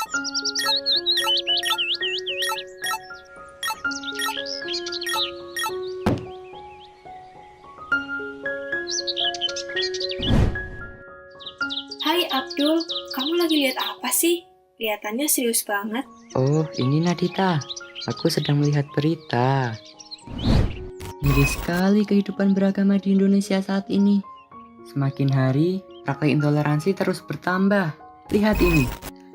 Hai Abdul, kamu lagi lihat apa sih? Kelihatannya serius banget. Oh, ini Nadita. Aku sedang melihat berita. Miris sekali kehidupan beragama di Indonesia saat ini. Semakin hari, praktik intoleransi terus bertambah. Lihat ini,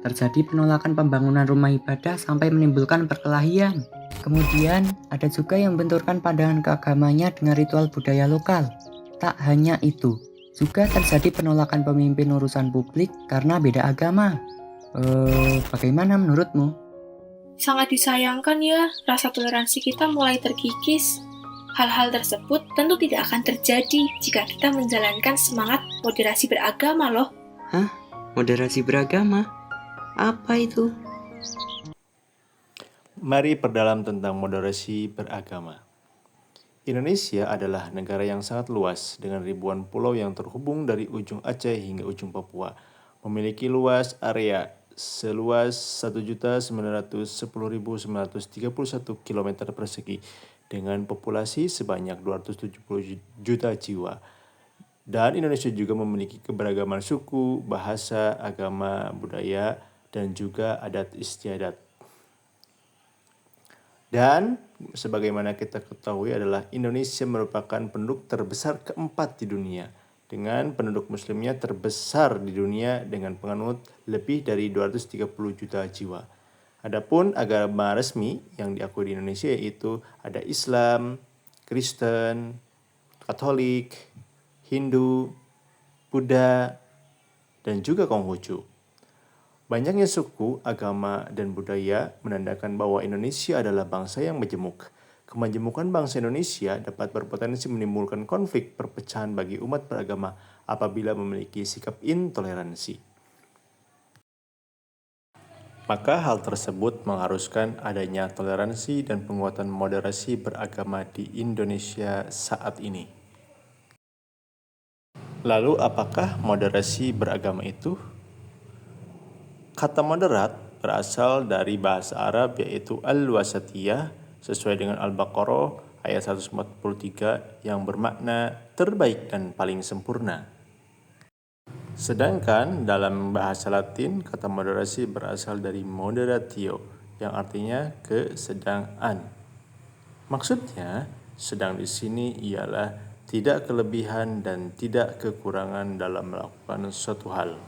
terjadi penolakan pembangunan rumah ibadah sampai menimbulkan perkelahian. Kemudian, ada juga yang benturkan pandangan keagamanya dengan ritual budaya lokal. Tak hanya itu, juga terjadi penolakan pemimpin urusan publik karena beda agama. Bagaimana menurutmu? Sangat disayangkan ya, rasa toleransi kita mulai terkikis. Hal-hal tersebut tentu tidak akan terjadi jika kita menjalankan semangat moderasi beragama loh. Hah? Moderasi beragama? Apa itu? Mari perdalam tentang moderasi beragama. Indonesia adalah negara yang sangat luas dengan ribuan pulau yang terhubung dari ujung Aceh hingga ujung Papua. Memiliki luas area seluas 1.910.931 km persegi dengan populasi sebanyak 270 juta jiwa. Dan Indonesia juga memiliki keberagaman suku, bahasa, agama, budaya, dan juga adat istiadat. Dan sebagaimana kita ketahui adalah Indonesia merupakan penduduk terbesar keempat di dunia dengan penduduk muslimnya terbesar di dunia dengan penganut lebih dari 230 juta jiwa. Adapun agama resmi yang diakui di Indonesia yaitu ada Islam, Kristen, Katolik, Hindu, Buddha, dan juga Konghucu. Banyaknya suku, agama, dan budaya menandakan bahwa Indonesia adalah bangsa yang majemuk. Kemajemukan bangsa Indonesia dapat berpotensi menimbulkan konflik perpecahan bagi umat beragama apabila memiliki sikap intoleransi. Maka hal tersebut mengharuskan adanya toleransi dan penguatan moderasi beragama di Indonesia saat ini. Lalu apakah moderasi beragama itu? Kata moderat berasal dari bahasa Arab yaitu al-wasatiyah sesuai dengan Al-Baqarah ayat 143 yang bermakna terbaik dan paling sempurna. Sedangkan dalam bahasa Latin kata moderasi berasal dari moderatio yang artinya kesedangan. Maksudnya, sedang di sini ialah tidak kelebihan dan tidak kekurangan dalam melakukan suatu hal.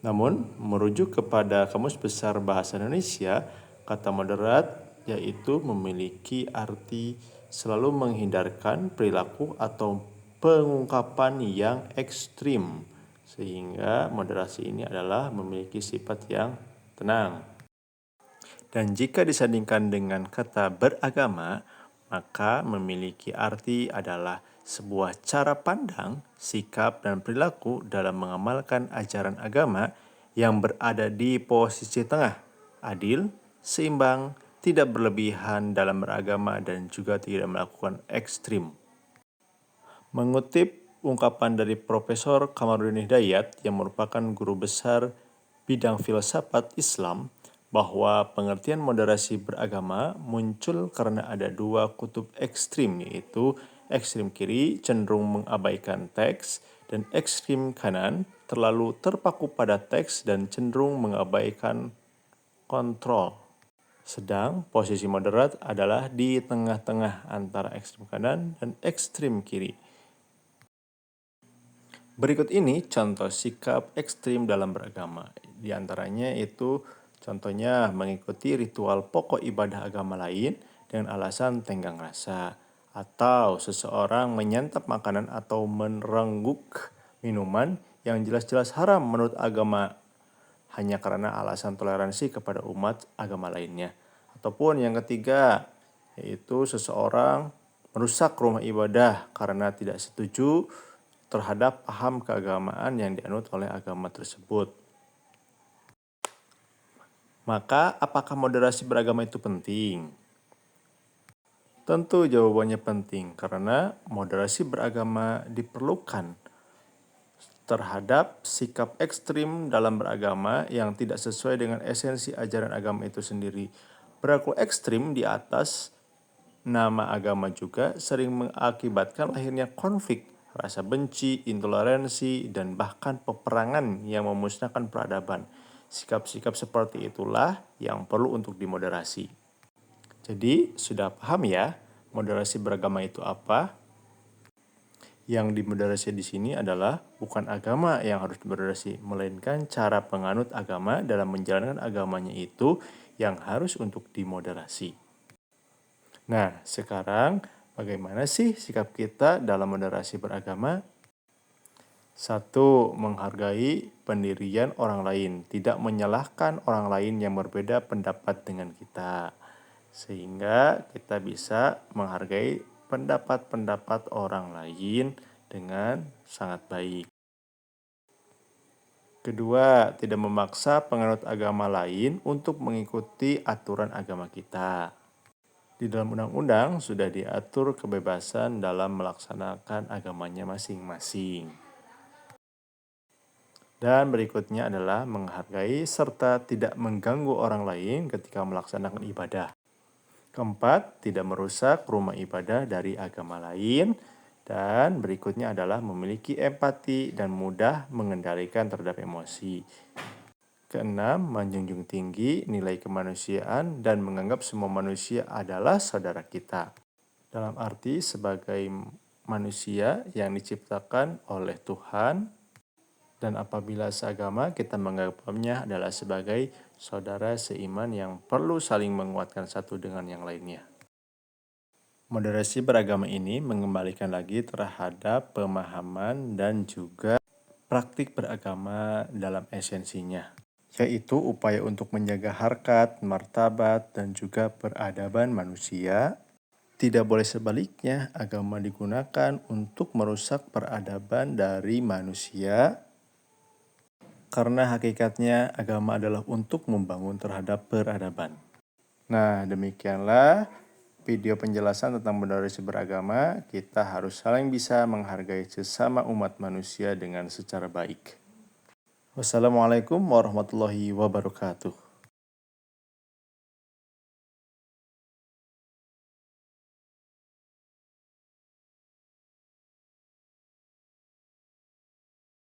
Namun, merujuk kepada Kamus Besar Bahasa Indonesia, kata moderat yaitu memiliki arti selalu menghindarkan perilaku atau pengungkapan yang ekstrim, sehingga moderasi ini adalah memiliki sifat yang tenang. Dan jika disandingkan dengan kata beragama, maka memiliki arti adalah sebuah cara pandang, sikap, dan perilaku dalam mengamalkan ajaran agama yang berada di posisi tengah, adil, seimbang, tidak berlebihan dalam beragama, dan juga tidak melakukan ekstrim. Mengutip ungkapan dari Profesor Kamarudin Hidayat yang merupakan guru besar bidang filsafat Islam, bahwa pengertian moderasi beragama muncul karena ada dua kutub ekstrim, yaitu ekstrim kiri cenderung mengabaikan teks dan ekstrim kanan terlalu terpaku pada teks dan cenderung mengabaikan kontrol. Sedang posisi moderat adalah di tengah-tengah antara ekstrim kanan dan ekstrim kiri. Berikut ini contoh sikap ekstrim dalam beragama. Di antaranya itu contohnya mengikuti ritual pokok ibadah agama lain dengan alasan tenggang rasa. Atau seseorang menyantap makanan atau merengguk minuman yang jelas-jelas haram menurut agama hanya karena alasan toleransi kepada umat agama lainnya. Ataupun yang ketiga, yaitu seseorang merusak rumah ibadah karena tidak setuju terhadap paham keagamaan yang dianut oleh agama tersebut. Maka, apakah moderasi beragama itu penting? Tentu jawabannya penting, karena moderasi beragama diperlukan terhadap sikap ekstrim dalam beragama yang tidak sesuai dengan esensi ajaran agama itu sendiri. Perilaku ekstrim di atas nama agama juga sering mengakibatkan lahirnya konflik, rasa benci, intoleransi, dan bahkan peperangan yang memusnahkan peradaban. Sikap-sikap seperti itulah yang perlu untuk dimoderasi. Jadi, sudah paham ya, moderasi beragama itu apa? Yang dimoderasi di sini adalah bukan agama yang harus dimoderasi, melainkan cara penganut agama dalam menjalankan agamanya itu yang harus untuk dimoderasi. Nah, sekarang bagaimana sih sikap kita dalam moderasi beragama? 1. Menghargai pendirian orang lain, tidak menyalahkan orang lain yang berbeda pendapat dengan kita. Sehingga kita bisa menghargai pendapat-pendapat orang lain dengan sangat baik. Kedua, tidak memaksa penganut agama lain untuk mengikuti aturan agama kita. Di dalam undang-undang sudah diatur kebebasan dalam melaksanakan agamanya masing-masing. Dan berikutnya adalah menghargai serta tidak mengganggu orang lain ketika melaksanakan ibadah. Keempat, tidak merusak rumah ibadah dari agama lain. Dan berikutnya adalah memiliki empati dan mudah mengendalikan terhadap emosi. Keenam, menjunjung tinggi nilai kemanusiaan dan menganggap semua manusia adalah saudara kita. Dalam arti sebagai manusia yang diciptakan oleh Tuhan, dan apabila seagama kita menganggapnya adalah sebagai saudara seiman yang perlu saling menguatkan satu dengan yang lainnya. Moderasi beragama ini mengembalikan lagi terhadap pemahaman dan juga praktik beragama dalam esensinya, yaitu upaya untuk menjaga harkat, martabat, dan juga peradaban manusia. Tidak boleh sebaliknya, agama digunakan untuk merusak peradaban dari manusia, karena hakikatnya agama adalah untuk membangun terhadap peradaban. Nah, demikianlah video penjelasan tentang moderasi beragama. Kita harus saling bisa menghargai sesama umat manusia dengan secara baik. Wassalamualaikum warahmatullahi wabarakatuh.